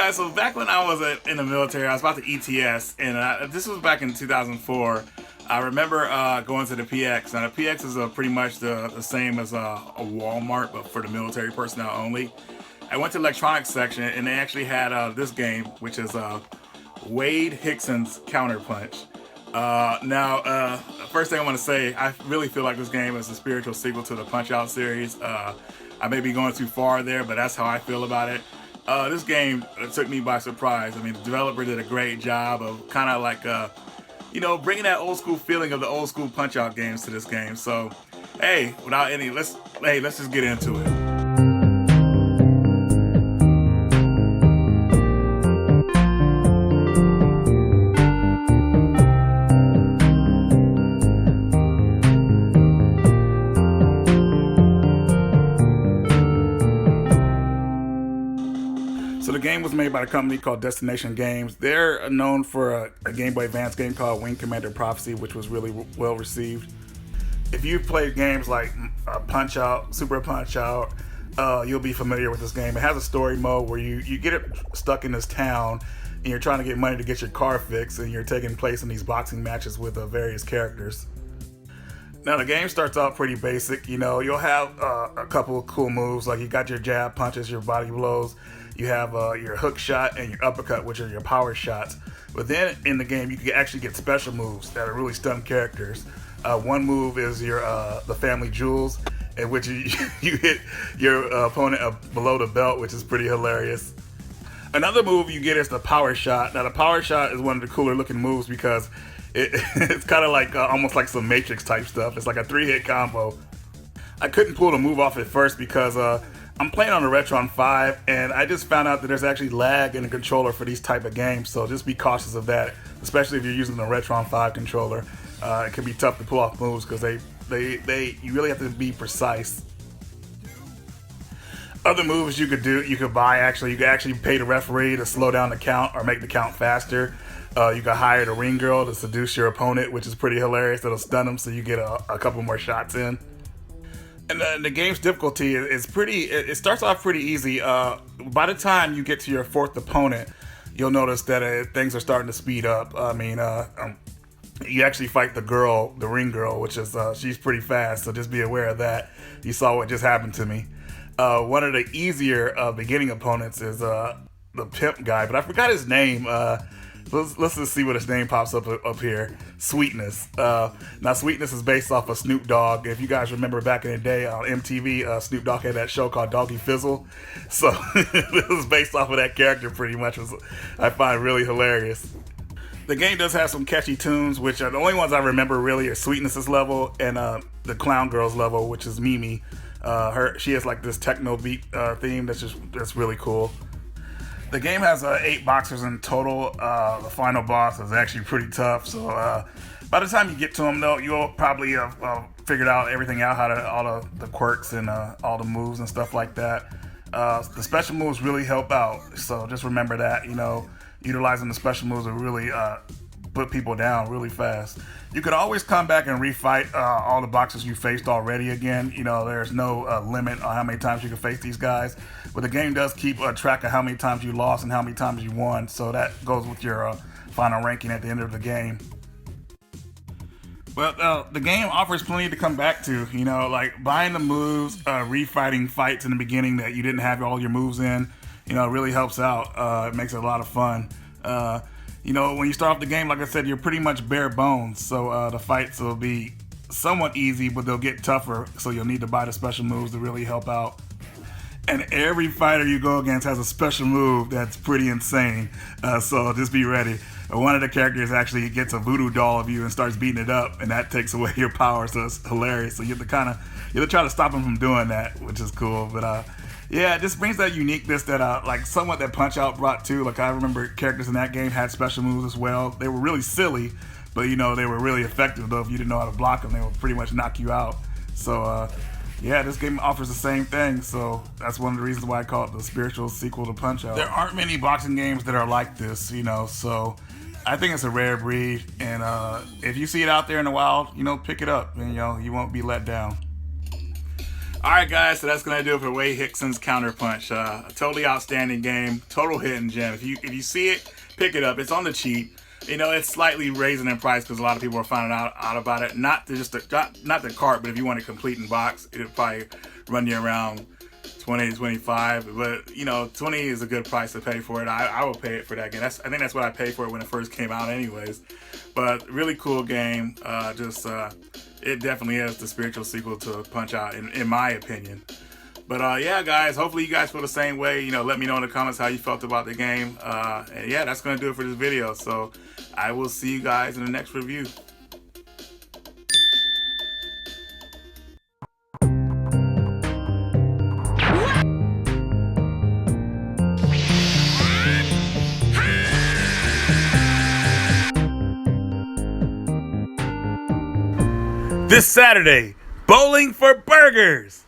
guys, so back when I was in the military, I was about to ETS, and this was back in 2004. I remember going to the PX. Now, the PX is pretty much the same as a Walmart, but for the military personnel only. I went to the electronics section, and they actually had this game, which is Wade Hixtons Counterpunch. Now, first thing I want to say, I really feel like this game is a spiritual sequel to the Punch-Out series. I may be going too far there, but that's how I feel about it. This game took me by surprise. I mean, the developer did a great job of kind of like, bringing that old school feeling of the old school Punch-Out games to this game. So, hey, let's just get into it. So the game was made by a company called Destination Games. They're known for a Game Boy Advance game called Wing Commander Prophecy, which was really well received. If you've played games like Punch-Out, Super Punch-Out, you'll be familiar with this game. It has a story mode where you get it stuck in this town and you're trying to get money to get your car fixed, and you're taking place in these boxing matches with various characters. Now the game starts out pretty basic. You'll have a couple of cool moves, like you got your jab punches, your body blows. You have your hook shot and your uppercut, which are your power shots. But then in the game, you can actually get special moves that are really stun characters. One move is the family jewels, in which you hit your opponent below the belt, which is pretty hilarious. Another move you get is the power shot. Now the power shot is one of the cooler looking moves because it's kind of like almost like some Matrix type stuff. It's like a 3-hit combo. I couldn't pull the move off at first because I'm playing on a Retron 5, and I just found out that there's actually lag in the controller for these type of games, so just be cautious of that, especially if you're using a Retron 5 controller. It can be tough to pull off moves because you really have to be precise. Other moves you could buy, you could actually pay the referee to slow down the count or make the count faster. You could hire the ring girl to seduce your opponent, which is pretty hilarious. It'll stun them so you get a couple more shots in. And the game's difficulty is it starts off pretty easy. By the time you get to your fourth opponent, you'll notice that things are starting to speed up. I mean, you actually fight the ring girl, which is, she's pretty fast, so just be aware of that. You saw what just happened to me. One of the easier beginning opponents is the pimp guy, but I forgot his name. Let's just see what his name pops up here. Sweetness. Now, Sweetness is based off of Snoop Dogg. If you guys remember back in the day on MTV, Snoop Dogg had that show called Doggy Fizzle. So it was based off of that character pretty much, which I find really hilarious. The game does have some catchy tunes, which are the only ones I remember really are Sweetness's level and the Clown Girl's level, which is Mimi. She has like this techno beat theme that's really cool. The game has 8 boxers in total. The final boss is actually pretty tough. So by the time you get to him, though, you'll probably have figured out everything out, all the quirks and all the moves and stuff like that. The special moves really help out. So just remember that, utilizing the special moves will really put people down really fast. You can always come back and refight all the boxers you faced already again. There's no limit on how many times you can face these guys. But the game does keep track of how many times you lost and how many times you won. So that goes with your final ranking at the end of the game. Well, the game offers plenty to come back to, like buying the moves, refighting fights in the beginning that you didn't have all your moves in, really helps out. It makes it a lot of fun. When you start off the game, like I said, you're pretty much bare bones. So the fights will be somewhat easy, but they'll get tougher. So you'll need to buy the special moves to really help out. And every fighter you go against has a special move that's pretty insane. So just be ready. One of the characters actually gets a voodoo doll of you and starts beating it up, and that takes away your power. So it's hilarious. So you have to try to stop him from doing that, which is cool. But it just brings that uniqueness that like somewhat that Punch-Out brought too. Like I remember characters in that game had special moves as well. They were really silly, but they were really effective though. If you didn't know how to block them, they would pretty much knock you out. So this game offers the same thing, so that's one of the reasons why I call it the spiritual sequel to Punch-Out. There aren't many boxing games that are like this, so I think it's a rare breed, and if you see it out there in the wild, pick it up, and you won't be let down. All right, guys, so that's gonna do it for Wade Hixtons Counterpunch. A totally outstanding game, total hidden gem. If you see it, pick it up. It's on the cheap. You know, it's slightly raising in price because a lot of people are finding out about it. Not the cart, but if you want it complete in box, it'll probably run you around 20 to 25. But you know, 20 is a good price to pay for it. I will pay it for that game. I think that's what I paid for it when it first came out, anyways. But really cool game. It definitely is the spiritual sequel to Punch Out, in my opinion. But yeah, guys, hopefully you guys feel the same way. You know, let me know in the comments how you felt about the game. And yeah, that's going to do it for this video. So I will see you guys in the next review. This Saturday, bowling for burgers.